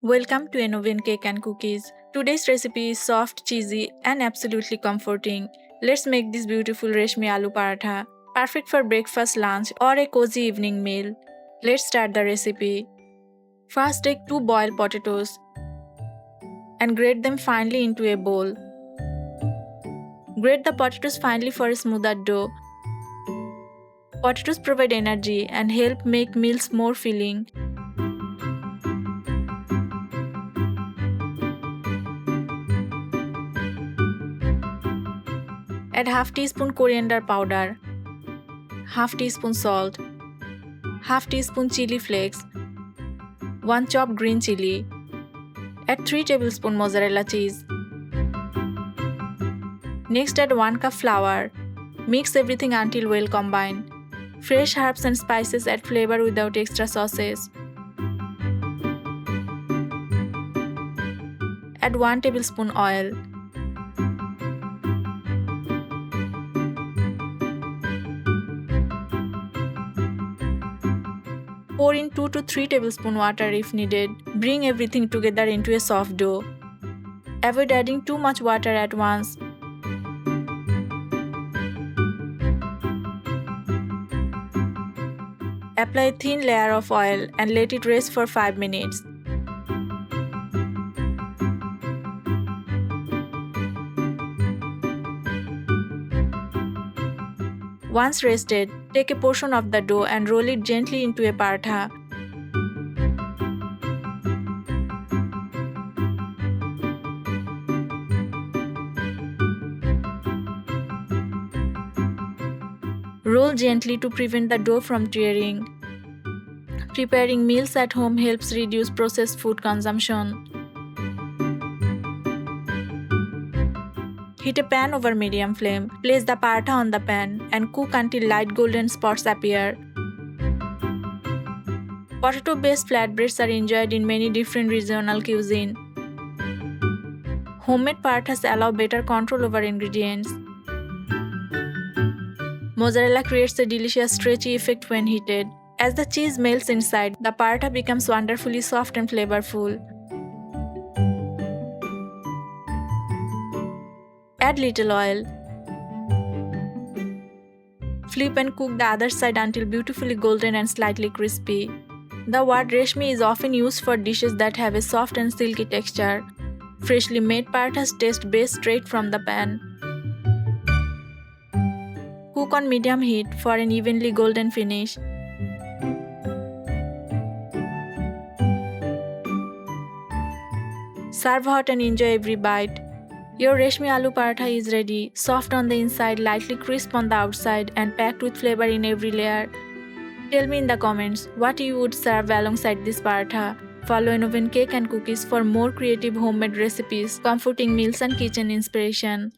Welcome to an oven cake and cookies. Today's recipe is soft, cheesy, and absolutely comforting. Let's make this beautiful Reshmi Aloo Paratha, perfect for breakfast, lunch, or a cozy evening meal. Let's start the recipe. First, take 2 boiled potatoes and grate them finely into a bowl. Grate the potatoes finely for a smoother dough. Potatoes provide energy and help make meals more filling. Add half teaspoon coriander powder, half teaspoon salt, half teaspoon chili flakes, 1 chopped green chili. Add 3 tablespoon mozzarella cheese. Next add 1 cup flour. Mix everything until well combined. Fresh herbs and spices add flavor without extra sauces. Add 1 tablespoon oil. Pour in 2 to 3 tablespoon water if needed. Bring everything together into a soft dough. Avoid adding too much water at once. Apply a thin layer of oil and let it rest for 5 minutes. Once rested, take a portion of the dough and roll it gently into a paratha. Roll gently to prevent the dough from tearing. Preparing meals at home helps reduce processed food consumption. Heat a pan over medium flame. Place the paratha on the pan and cook until light golden spots appear. Potato-based flatbreads are enjoyed in many different regional cuisine. Homemade parathas allow better control over ingredients. Mozzarella creates a delicious stretchy effect when heated. As the cheese melts inside, the paratha becomes wonderfully soft and flavorful. Add little oil. Flip and cook the other side until beautifully golden and slightly crispy. The word reshmi is often used for dishes that have a soft and silky texture. Freshly made parathas taste best straight from the pan. Cook on medium heat for an evenly golden finish. Serve hot and enjoy every bite. Your Reshmi Aloo Paratha is ready, soft on the inside, lightly crisp on the outside, and packed with flavor in every layer. Tell me in the comments what you would serve alongside this paratha. Follow an oven cake and cookies for more creative homemade recipes, comforting meals, and kitchen inspiration.